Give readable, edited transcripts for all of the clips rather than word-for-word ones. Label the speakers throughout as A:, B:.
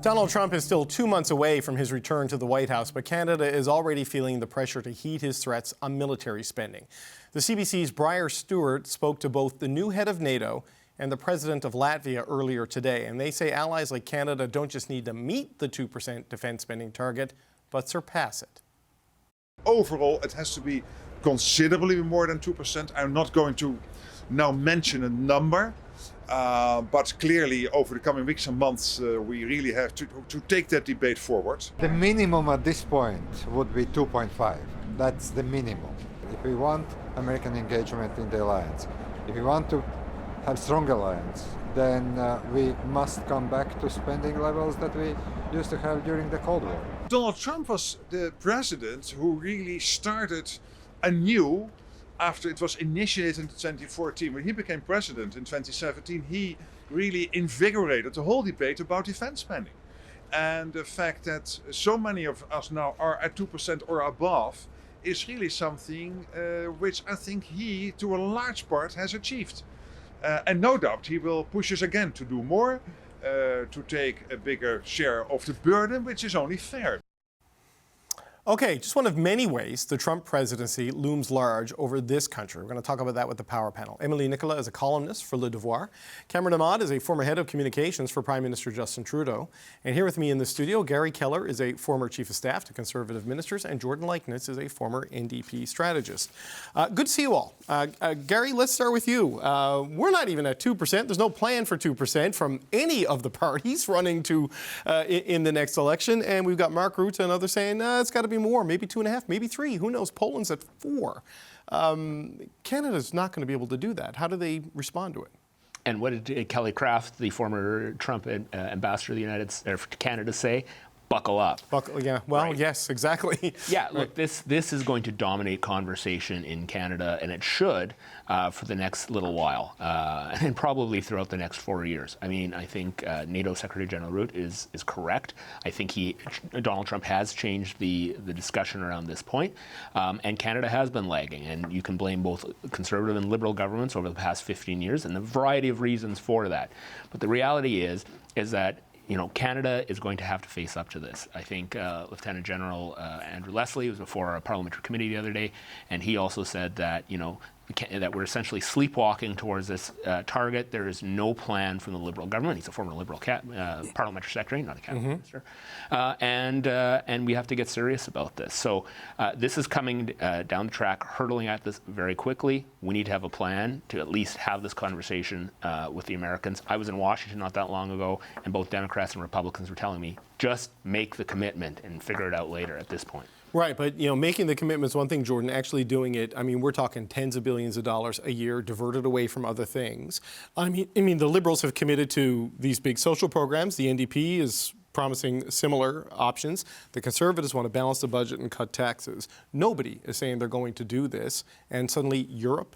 A: Donald Trump is still 2 months away from his return to the White House, but Canada is already feeling the pressure to heed his threats on military spending. The CBC's Briar Stewart spoke to both the new head of Nato and the president of Latvia earlier today, and they say allies like Canada don't just need to meet the 2% defense spending target, but surpass it.
B: Overall, it has to be considerably more than 2%. I'm not going to now mention a number. But clearly, over the coming weeks and months, we really have to take that debate forward.
C: The minimum at this point would be 2.5. That's the minimum. If we want American engagement in the alliance, if we want to have strong alliance, then we must come back to spending levels that we used to have during the Cold War.
B: Donald Trump was the president who really started anew after it was initiated in 2014. When he became president in 2017, he really invigorated the whole debate about defense spending. And the fact that so many of us now are at 2% or above is really something which I think he, to a large part, has achieved. And no doubt he will push us again to do more, to take a bigger share of the burden, which is only fair.
A: Okay, just one of many ways the Trump presidency looms large over this country. We're going to talk about that with the Power Panel. Emily Nicola is a columnist for Le Devoir. Cameron Ahmad is a former head of communications for Prime Minister Justin Trudeau. And here with me in the studio, Gary Keller is a former chief of staff to Conservative ministers, and Jordan Leiknitz is a former NDP strategist. Good to see you all. Gary, let's start with you. We're not even at 2%. There's no plan for 2% from any of the parties running to in the next election. And we've got Mark Rutte and others saying, it's got to be more, maybe 2.5, maybe 3. Who knows? Poland's at 4. Canada's not going to be able to do that. How do they respond to it?
D: And what did Kelly Craft, the former Trump ambassador to Canada, say? Buckle up.
A: Yeah, well,
D: right.
A: Yes, exactly.
D: Yeah, look, this is going to dominate conversation in Canada, and it should for the next little while, and probably throughout the next 4 years. I mean, I think NATO Secretary General Rutte is correct. I think Donald Trump has changed the discussion around this point, and Canada has been lagging, and you can blame both conservative and liberal governments over the past 15 years, and a variety of reasons for that. But the reality is that Canada is going to have to face up to this. I think Lieutenant General Andrew Leslie was before a parliamentary committee the other day, and he also said that, that we're essentially sleepwalking towards this target. There is no plan from the Liberal government. He's a former Liberal parliamentary secretary, not a cabinet minister. And we have to get serious about this. So this is coming down the track, hurtling at this very quickly. We need to have a plan to at least have this conversation with the Americans. I was in Washington not that long ago, and both Democrats and Republicans were telling me, just make the commitment and figure it out later at this point.
A: Right, but making the commitment's one thing, Jordan. Actually doing it, I mean, we're talking tens of billions of dollars a year diverted away from other things. I mean, the Liberals have committed to these big social programs. The NDP is promising similar options. The Conservatives want to balance the budget and cut taxes. Nobody is saying they're going to do this, and suddenly Europe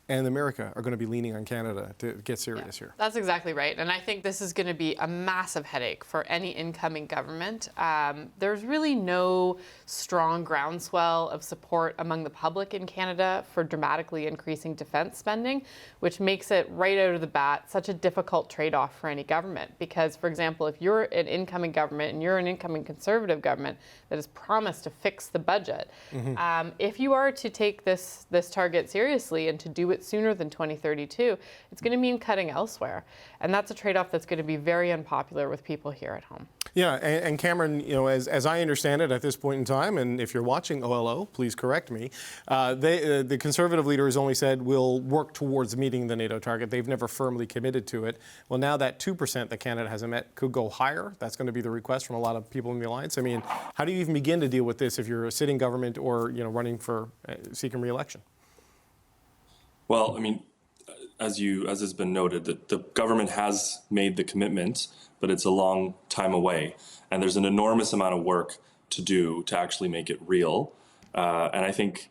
A: and America are going to be leaning on Canada to get serious here.
E: That's exactly right. And I think this is going to be a massive headache for any incoming government. There's really no strong groundswell of support among the public in Canada for dramatically increasing defense spending, which makes it right out of the bat such a difficult trade-off for any government. Because, for example, if you're an incoming government and you're an incoming Conservative government that has promised to fix the budget, if you are to take this target seriously and to do it sooner than 2032, it's going to mean cutting elsewhere. And that's a trade-off that's going to be very unpopular with people here at home. Yeah,
A: and Cameron, as I understand it at this point in time, and if you're watching OLO, please correct me, the Conservative leader has only said we'll work towards meeting the NATO target. They've never firmly committed to it. Well, now that 2% that Canada hasn't met could go higher. That's going to be the request from a lot of people in the alliance. I mean, how do you even begin to deal with this if you're a sitting government or running for seeking re-election?
F: Well, I mean, as has been noted, the government has made the commitment, but it's a long time away. And there's an enormous amount of work to do to actually make it real. And I think,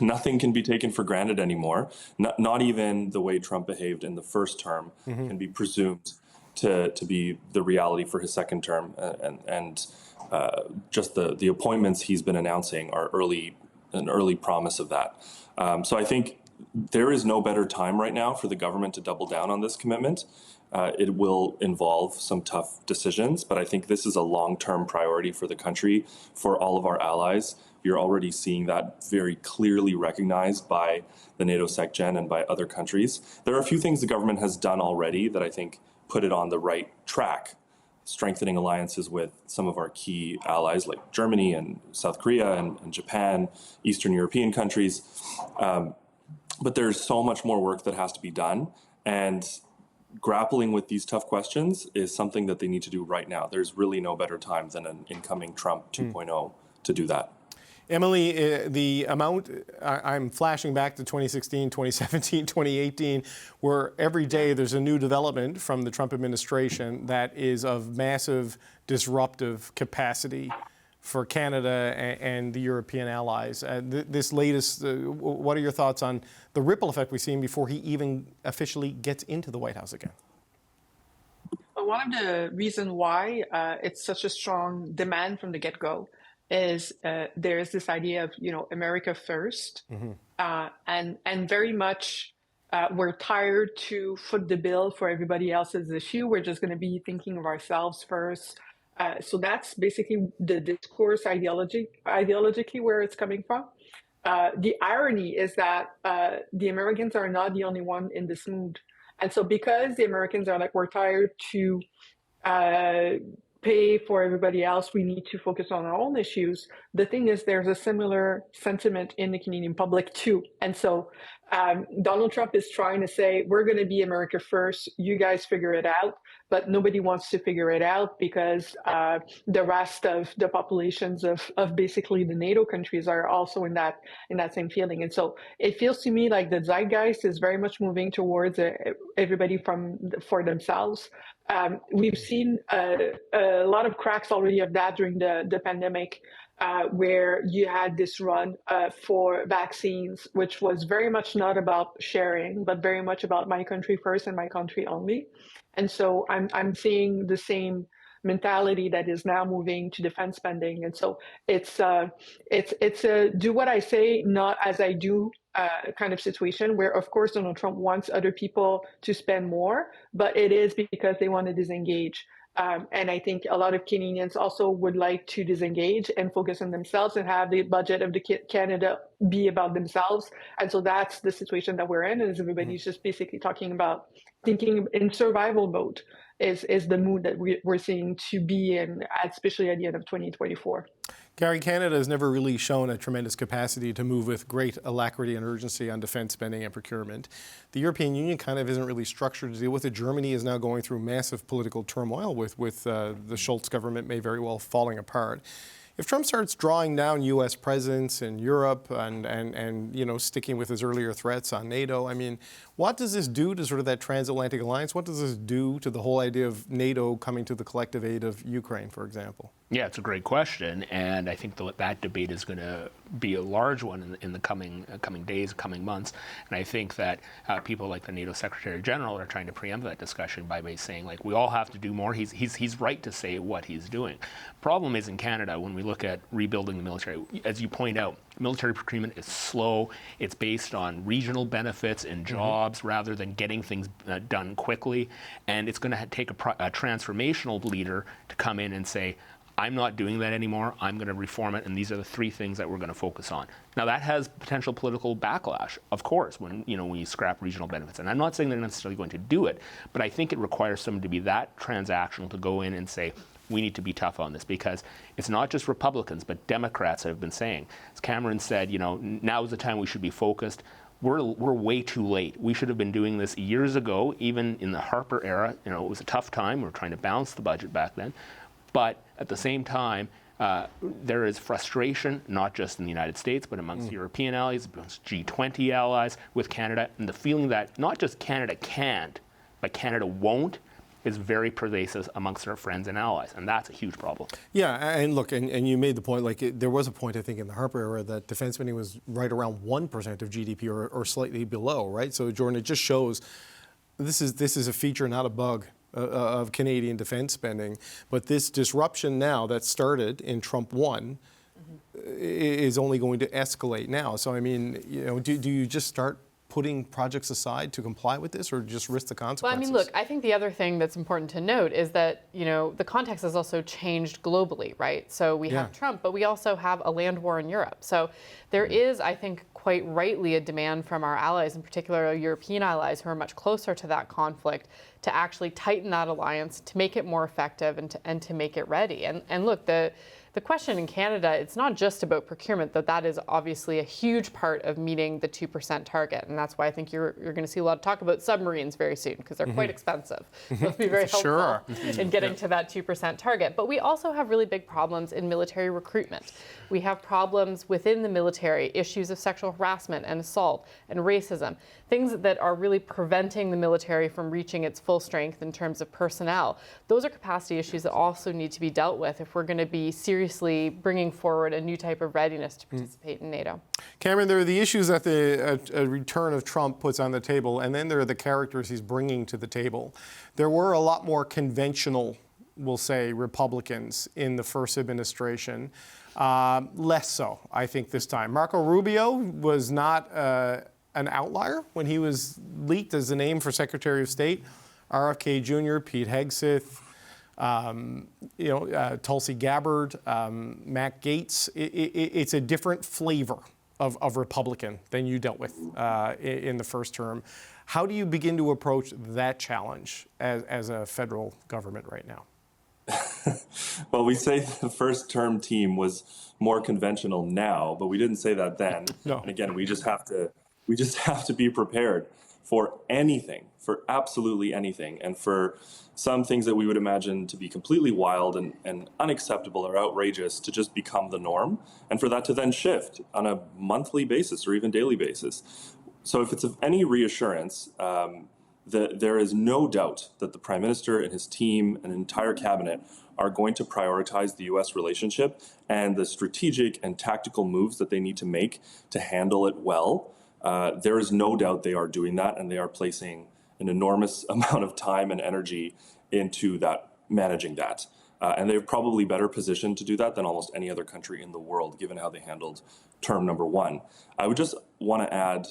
F: nothing can be taken for granted anymore. Not even the way Trump behaved in the first term can be presumed to be the reality for his second term. And just the appointments he's been announcing are an early promise of that. So I think there is no better time right now for the government to double down on this commitment. It will involve some tough decisions, but I think this is a long-term priority for the country, for all of our allies. You're already seeing that very clearly recognized by the NATO SecGen and by other countries. There are a few things the government has done already that I think put it on the right track, strengthening alliances with some of our key allies like Germany and South Korea and Japan, Eastern European countries. But there's so much more work that has to be done. And grappling with these tough questions is something that they need to do right now. There's really no better time than an incoming Trump 2.0 to do that.
A: Emily, the amount, I'm flashing back to 2016, 2017, 2018, where every day there's a new development from the Trump administration that is of massive disruptive capacity for Canada and the European allies. This latest, what are your thoughts on the ripple effect we've seen before he even officially gets into the White House again?
G: One of the reasons why it's such a strong demand from the get-go is there is this idea of, America first, and very much we're tired to foot the bill for everybody else's issue. We're just going to be thinking of ourselves first. So that's basically the discourse ideologically where it's coming from. The irony is that the Americans are not the only one in this mood. And so because the Americans are like, we're tired to pay for everybody else, we need to focus on our own issues. The thing is, there's a similar sentiment in the Canadian public too. And so Donald Trump is trying to say, we're going to be America first, you guys figure it out. But nobody wants to figure it out because the rest of the populations of basically the NATO countries are also in that same feeling. And so it feels to me like the zeitgeist is very much moving towards everybody for themselves. We've seen a lot of cracks already of that during the pandemic, where you had this run for vaccines, which was very much not about sharing, but very much about my country first and my country only. And so I'm seeing the same mentality that is now moving to defense spending. And so it's a do what I say, not as I do kind of situation where, of course, Donald Trump wants other people to spend more, but it is because they want to disengage. And I think a lot of Canadians also would like to disengage and focus on themselves and have the budget of Canada be about themselves. And so that's the situation that we're in, is everybody's just basically talking about thinking in survival mode is the mood that we're seeing to be in, especially at the end of 2024.
A: Gary, Canada has never really shown a tremendous capacity to move with great alacrity and urgency on defense spending and procurement. The European Union kind of isn't really structured to deal with it. Germany is now going through massive political turmoil with the Schultz government may very well falling apart. If Trump starts drawing down U.S. presence in Europe and sticking with his earlier threats on NATO, I mean, what does this do to sort of that transatlantic alliance? What does this do to the whole idea of NATO coming to the collective aid of Ukraine, for example?
D: Yeah, it's a great question, and I think that debate is going to be a large one in the coming days, coming months. And I think that people like the NATO Secretary General are trying to preempt that discussion by saying, like, we all have to do more. He's right to say what he's doing. Problem is in Canada, when we look at rebuilding the military, as you point out, military procurement is slow. It's based on regional benefits and jobs rather than getting things done quickly. And it's going to take a transformational leader to come in and say, I'm not doing that anymore. I'm going to reform it, and these are the three things that we're going to focus on. Now, that has potential political backlash, of course, when you scrap regional benefits. And I'm not saying they're necessarily going to do it, but I think it requires someone to be that transactional to go in and say, we need to be tough on this, because it's not just Republicans, but Democrats have been saying. As Cameron said, now is the time we should be focused. We're way too late. We should have been doing this years ago, even in the Harper era. It was a tough time. We were trying to balance the budget back then. But at the same time, there is frustration, not just in the United States, but amongst European allies, amongst G20 allies, with Canada, and the feeling that not just Canada can't, but Canada won't, is very pervasive amongst our friends and allies, and that's a huge problem.
A: Yeah, and look, and you made the point, there was a point, I think, in the Harper era that defense spending was right around 1% of GDP or slightly below, right? So, Jordan, it just shows this is a feature, not a bug, of Canadian defense spending. But this disruption now that started in Trump 1 is only going to escalate now. So, I mean, do you just start putting projects aside to comply with this, or just risk the consequences?
E: Well, I mean, look, I think the other thing that's important to note is that, the context has also changed globally, right? So we have Trump, but we also have a land war in Europe. So there is, I think, quite rightly a demand from our allies, in particular our European allies who are much closer to that conflict, to actually tighten that alliance, to make it more effective and to make it ready. And look, the question in Canada, it's not just about procurement, though that is obviously a huge part of meeting the 2% target. And that's why I think you're going to see a lot of talk about submarines very soon, because they're quite expensive. They'll be very helpful in getting to that 2% target. But we also have really big problems in military recruitment. We have problems within the military, issues of sexual harassment and assault and racism, things that are really preventing the military from reaching its full strength in terms of personnel. Those are capacity issues that also need to be dealt with if we're going to be seriously bringing forward a new type of readiness to participate in NATO.
A: Cameron, there are the issues that the return of Trump puts on the table, and then there are the characters he's bringing to the table. There were a lot more conventional, we'll say, Republicans in the first administration. Less so, I think, this time. Marco Rubio was not an outlier when he was leaked as the name for Secretary of State. RFK Jr., Pete Hegseth, Tulsi Gabbard, Matt Gaetz. It's a different flavor of Republican than you dealt with in the first term. How do you begin to approach that challenge as a federal government right now?
F: Well, we say the first term team was more conventional now, but we didn't say that then.
A: No.
F: And again, we just have to be prepared for anything, for absolutely anything. And for some things that we would imagine to be completely wild and unacceptable or outrageous to just become the norm, and for that to then shift on a monthly basis or even daily basis. So if it's of any reassurance, there is no doubt that the Prime Minister and his team and entire cabinet are going to prioritize the U.S. relationship and the strategic and tactical moves that they need to make to handle it well. There is no doubt they are doing that, and they are placing an enormous amount of time and energy into that, managing that. And they're probably better positioned to do that than almost any other country in the world, given how they handled term number one. I would just want to add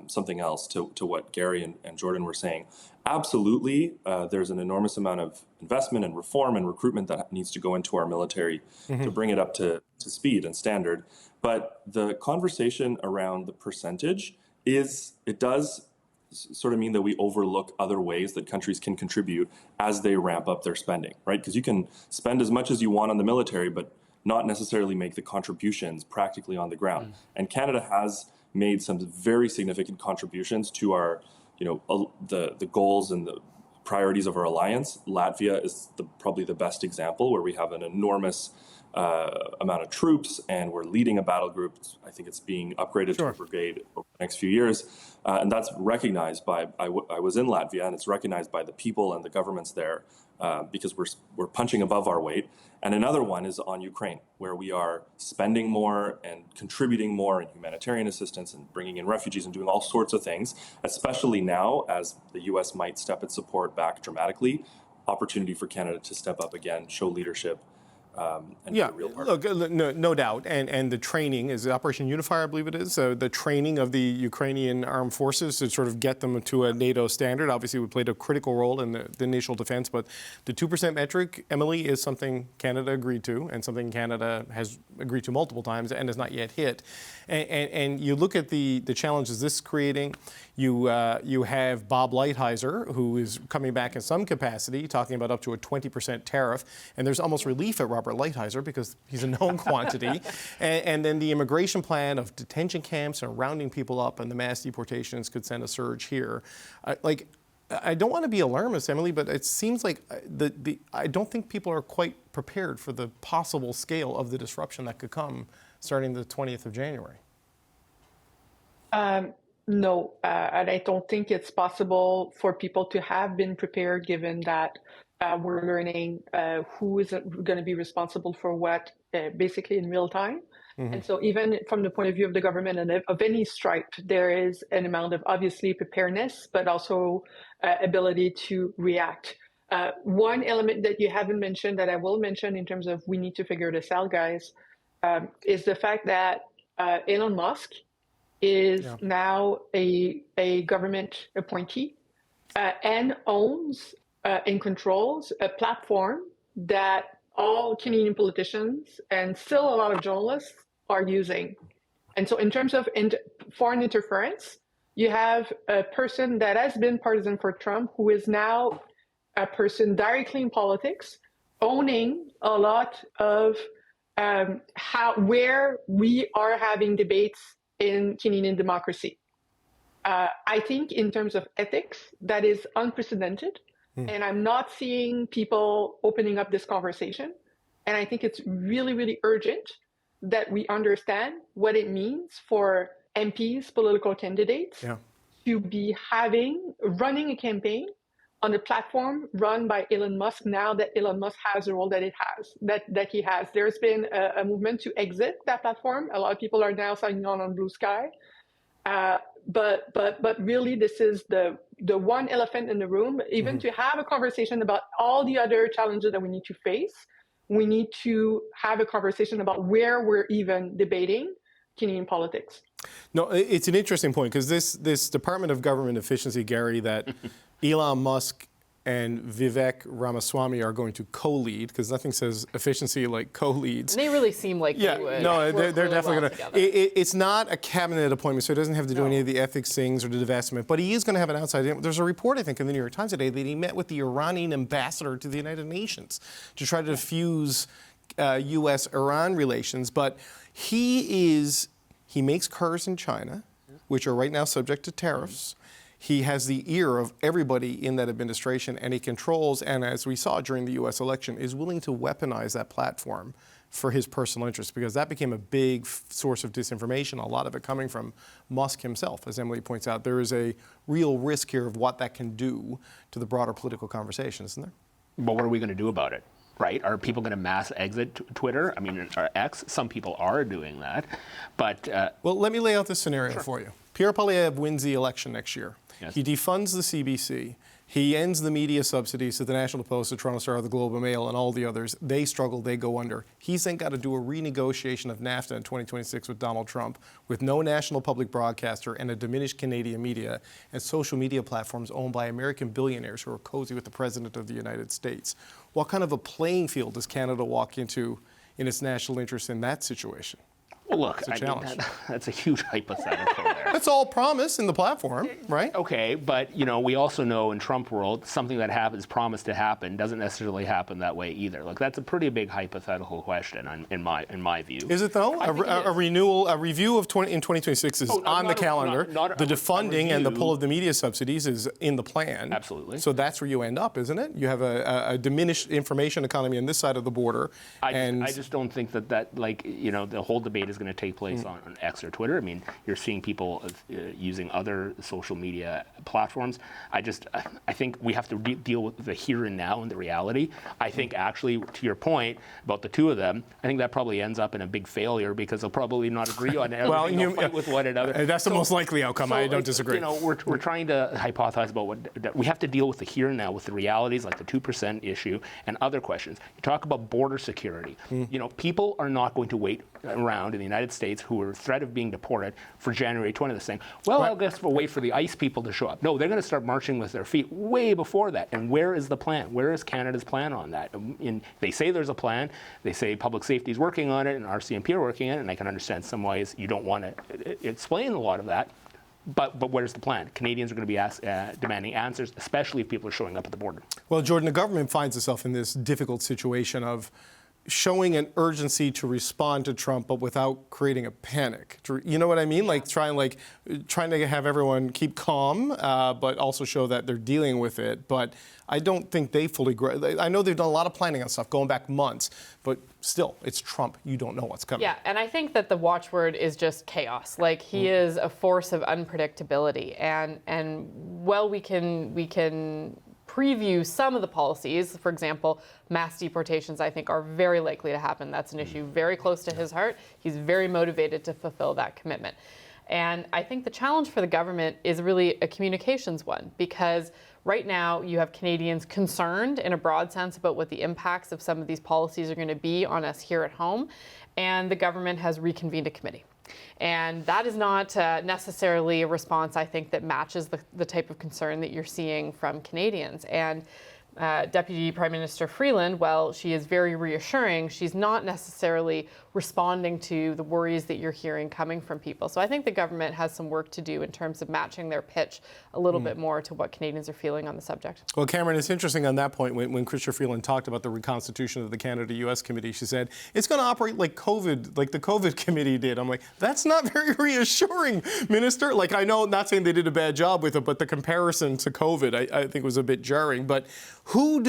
F: something else to what Gary and Jordan were saying. Absolutely, there's an enormous amount of investment and reform and recruitment that needs to go into our military to bring it up to speed and standard. But the conversation around the percentage does sort of mean that we overlook other ways that countries can contribute as they ramp up their spending, right? Because you can spend as much as you want on the military, but not necessarily make the contributions practically on the ground. And Canada has made some very significant contributions to our, the goals and the priorities of our alliance. Latvia is probably the best example, where we have an enormous amount of troops, and we're leading a battle group. I think it's being upgraded to a brigade over the next few years. And that's recognized by, I was in Latvia, and it's recognized by the people and the governments there because we're punching above our weight. And another one is on Ukraine, where we are spending more and contributing more in humanitarian assistance and bringing in refugees and doing all sorts of things, especially now as the U.S. might step its support back dramatically. Opportunity for Canada to step up again, show leadership.
A: Look, no doubt. And the training is Operation Unifier, I believe it is. The training of the Ukrainian armed forces to sort of get them to a NATO standard. Obviously, we played a critical role in the initial defense, but the 2% metric, Emily, is something Canada agreed to, and something Canada has agreed to multiple times and has not yet hit. And you look at the challenges this is creating. You have Bob Lighthizer, who is coming back in some capacity, talking about up to a 20% tariff. And there's almost relief at Robert Lighthizer because he's a known quantity. And then the immigration plan of detention camps and rounding people up and the mass deportations could send a surge here. I don't want to be alarmist, Emily, but it seems like I don't think people are quite prepared for the possible scale of the disruption that could come starting the 20th of January.
G: No, and I don't think it's possible for people to have been prepared, given that we're learning who is going to be responsible for what, basically in real time. And so even from the point of view of the government and of any stripe, there is an amount of obviously preparedness, but also ability to react. One element that you haven't mentioned that I will mention in terms of we need to figure this out, guys, is the fact that Elon Musk is now a government appointee and owns and controls a platform that all Canadian politicians and still a lot of journalists are using. And so in terms of foreign interference, you have a person that has been partisan for Trump who is now a person directly in politics, owning a lot of where we are having debates in Canadian democracy. I think in terms of ethics, that is unprecedented. And I'm not seeing people opening up this conversation. And I think it's really, really urgent that we understand what it means for MPs, political candidates, to be running a campaign on a platform run by Elon Musk now that Elon Musk has the role that he has. There's been a movement to exit that platform. A lot of people are now signing on Blue Sky. But really, this is the one elephant in the room. Even to have a conversation about all the other challenges that we need to face, we need to have a conversation about where we're even debating Canadian politics.
A: No, it's an interesting point because this Department of Government Efficiency, Gary, that Elon Musk and Vivek Ramaswamy are going to co-lead, because nothing says efficiency like co-leads.
E: And they really seem like they would.
A: No, they're
E: really
A: definitely
E: well
A: going to. It's not a cabinet appointment, so it doesn't have to do any of the ethics things or the divestment. But he is going to have an outside. There's a report, I think, in the New York Times today that he met with the Iranian ambassador to the United Nations to try to diffuse U.S.-Iran relations. But he makes cars in China, which are right now subject to tariffs. He has the ear of everybody in that administration, and he controls, and as we saw during the U.S. election, is willing to weaponize that platform for his personal interests, because that became a big source of disinformation, a lot of it coming from Musk himself. As Emily points out, there is a real risk here of what that can do to the broader political conversation, isn't there?
D: But what are we going to do about it? Right? Are people going to mass exit Twitter? I mean, or X? Some people are doing that. But
A: well, let me lay out this scenario for you. Pierre Poilievre wins the election next year.
D: Yes.
A: He defunds the CBC. He ends the media subsidies to the National Post, the Toronto Star, the Globe and Mail, and all the others. They struggle, they go under. He's then got to do a renegotiation of NAFTA in 2026 with Donald Trump, with no national public broadcaster and a diminished Canadian media and social media platforms owned by American billionaires who are cozy with the President of the United States. What kind of a playing field does Canada walk into in its national interest in that situation?
D: well, look,
A: It's a challenge.
D: That's a huge hypothetical there.
A: That's all promise in the platform, right?
D: Okay, but we also know in Trump world, something that happens promised to happen doesn't necessarily happen that way either. Like that's a pretty big hypothetical question in my view.
A: Is it though? A review of in 2026 is on the calendar. The defunding and the pull of the media subsidies is in the plan.
D: Absolutely.
A: So that's where you end up, isn't it? You have a diminished information economy on this side of the border.
D: I just don't think that the whole debate is going to take place on X or Twitter. I mean, you're seeing people using other social media platforms. I think we have to deal with the here and now and the reality. I think actually, to your point about the two of them, I think that probably ends up in a big failure because they'll probably not agree on everything. They'll fight with one another.
A: That's the most likely outcome. I don't disagree.
D: We're trying to hypothesize about what we have to deal with the here and now with the realities like the 2% issue and other questions. You talk about border security. People are not going to wait around in the United States who are threat of being deported for January 20th saying, well, I guess we'll wait for the ICE people to show up. No, they're going to start marching with their feet way before that. And where is the plan? Where is Canada's plan on that? They say there's a plan. They say public safety is working on it and RCMP are working on it. And I can understand some ways you don't want to explain a lot of that. But where's the plan? Canadians are going to be demanding answers, especially if people are showing up at the border.
A: Well, Jordan, the government finds itself in this difficult situation of showing an urgency to respond to Trump, but without creating a panic. You know what I mean? Like trying to have everyone keep calm, but also show that they're dealing with it. But I don't think they fully. I know they've done a lot of planning on stuff going back months, but still, it's Trump. You don't know what's coming.
E: Yeah, and I think that the watchword is just chaos. Like he is a force of unpredictability, and while we can preview some of the policies. For example, mass deportations, I think, are very likely to happen. That's an issue very close to his heart. He's very motivated to fulfill that commitment. And I think the challenge for the government is really a communications one, because right now you have Canadians concerned in a broad sense about what the impacts of some of these policies are going to be on us here at home, and the government has reconvened a committee. And that is not necessarily a response, I think, that matches the type of concern that you're seeing from Canadians. And Deputy Prime Minister Freeland, while she is very reassuring, she's not necessarily responding to the worries that you're hearing coming from people. So I think the government has some work to do in terms of matching their pitch a little bit more to what Canadians are feeling on the subject.
A: Well, Cameron, it's interesting on that point when Chrystia Freeland talked about the reconstitution of the Canada-U.S. Committee. She said it's going to operate like the COVID committee did. I'm like, that's not very reassuring, Minister. Like, I know, not saying they did a bad job with it, but the comparison to COVID, I think, was a bit jarring. But who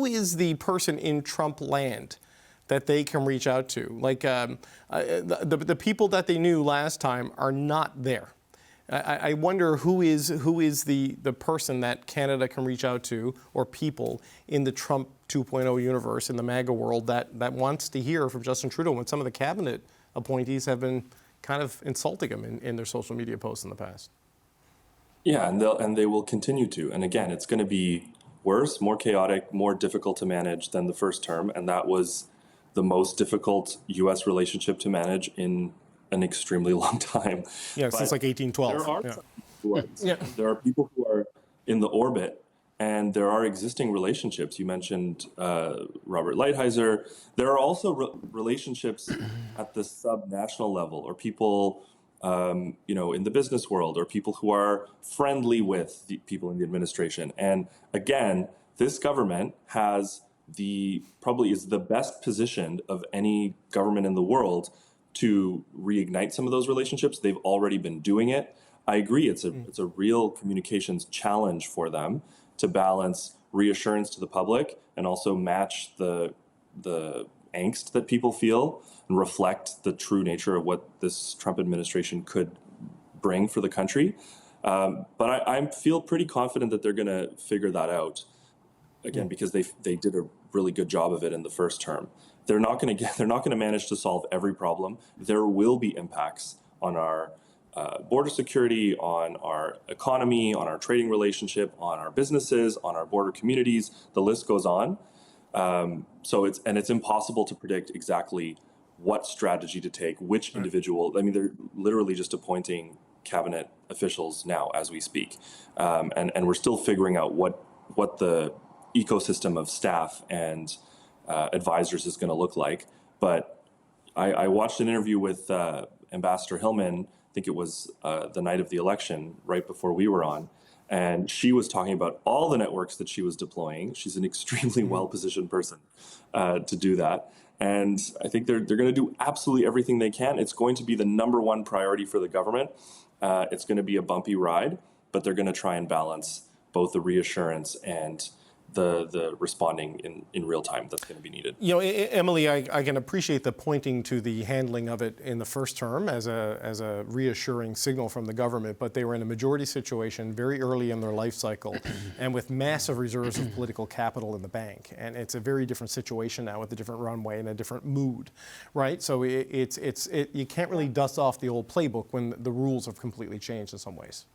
A: is the person in Trump land that they can reach out to? Like the people that they knew last time are not there. I wonder who is the person that Canada can reach out to, or people in the Trump 2.0 universe, in the MAGA world, that wants to hear from Justin Trudeau when some of the cabinet appointees have been kind of insulting him in their social media posts in the past.
F: Yeah, and they will continue to. And again, it's going to be worse, more chaotic, more difficult to manage than the first term, and that was the most difficult U.S. relationship to manage in an extremely long time.
A: Yeah, since like 1812.
F: There are some people there are people who are in the orbit, and there are existing relationships. You mentioned Robert Lighthizer. There are also relationships at the sub-national level, or people in the business world, or people who are friendly with the people in the administration. And again, this government probably is the best positioned of any government in the world to reignite some of those relationships. They've already been doing it. I agree, it's a real communications challenge for them to balance reassurance to the public and also match the angst that people feel and reflect the true nature of what this Trump administration could bring for the country. But I feel pretty confident that they're going to figure that out, again, because they did a really good job of it in the first term. They're not going to manage to solve every problem. There will be impacts on our border security, on our economy, on our trading relationship, on our businesses, on our border communities. The list goes on. So it's impossible to predict exactly what strategy to take, which individual. I mean, they're literally just appointing cabinet officials now as we speak, and we're still figuring out what the ecosystem of staff and advisors is going to look like. But I watched an interview with Ambassador Hillman. I think it was the night of the election, right before we were on. And she was talking about all the networks that she was deploying. She's an extremely well-positioned person to do that. And I think they're going to do absolutely everything they can. It's going to be the number one priority for the government. It's going to be a bumpy ride, but they're going to try and balance both the reassurance and the responding in real time that's going to be needed.
A: You know, Emily, I can appreciate the pointing to the handling of it in the first term as a reassuring signal from the government, but they were in a majority situation very early in their life cycle and with massive reserves of political capital in the bank. And it's a very different situation now with a different runway and a different mood, right? So you can't really dust off the old playbook when the rules have completely changed in some ways.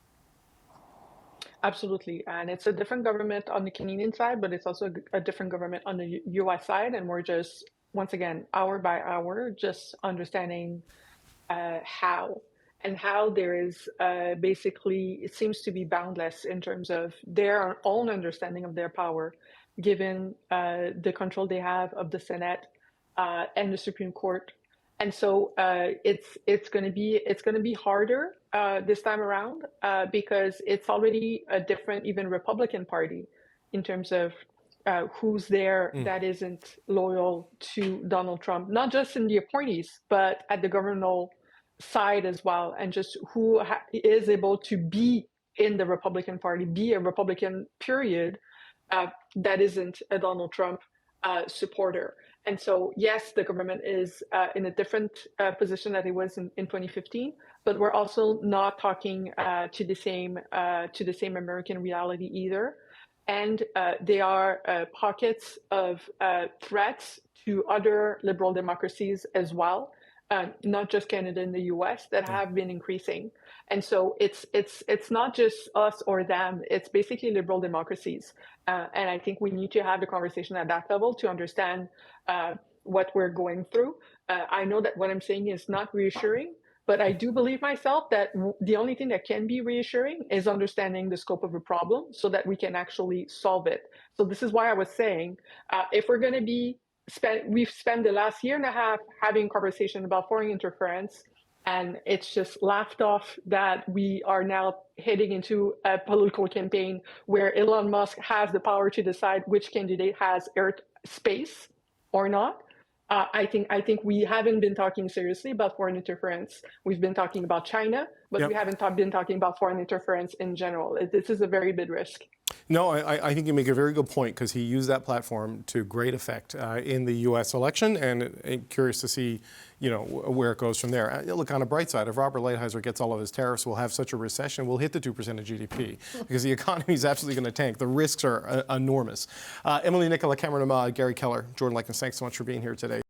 G: Absolutely. And it's a different government on the Canadian side, but it's also a different government on the US side. And we're just, once again, hour by hour, just understanding how there is basically, it seems to be boundless in terms of their own understanding of their power, given the control they have of the Senate and the Supreme Court. And so it's going to be harder this time around because it's already a different, even Republican Party, in terms of who's there that isn't loyal to Donald Trump, not just in the appointees, but at the governmental side as well, and just who is able to be in the Republican Party, be a Republican period, that isn't a Donald Trump supporter. And so, yes, the government is in a different position than it was in 2015, but we're also not talking to the same American reality either. And there are pockets of threats to other liberal democracies as well, not just Canada and the US, that have been increasing. And so it's not just us or them, it's basically liberal democracies. And I think we need to have the conversation at that level to understand what we're going through. I know that what I'm saying is not reassuring, But I do believe myself that the only thing that can be reassuring is understanding the scope of a problem so that we can actually solve it. So this is why I was saying, if we're going to be we've spent the last year and a half having conversation about foreign interference, and it's just laughed off that we are now heading into a political campaign where Elon Musk has the power to decide which candidate has Earth space or not. I think we haven't been talking seriously about foreign interference. We've been talking about China, but we haven't been talking about foreign interference in general. This is a very big risk.
A: No, I think you make a very good point, because he used that platform to great effect in the U.S. election, and curious to see, where it goes from there. Look, on a bright side, if Robert Lighthizer gets all of his tariffs, we'll have such a recession, we'll hit the 2% of GDP, because the economy is absolutely going to tank. The risks are enormous. Emily Nicola, Cameron Ahmad, Gary Keller, Jordan Likens, thanks so much for being here today.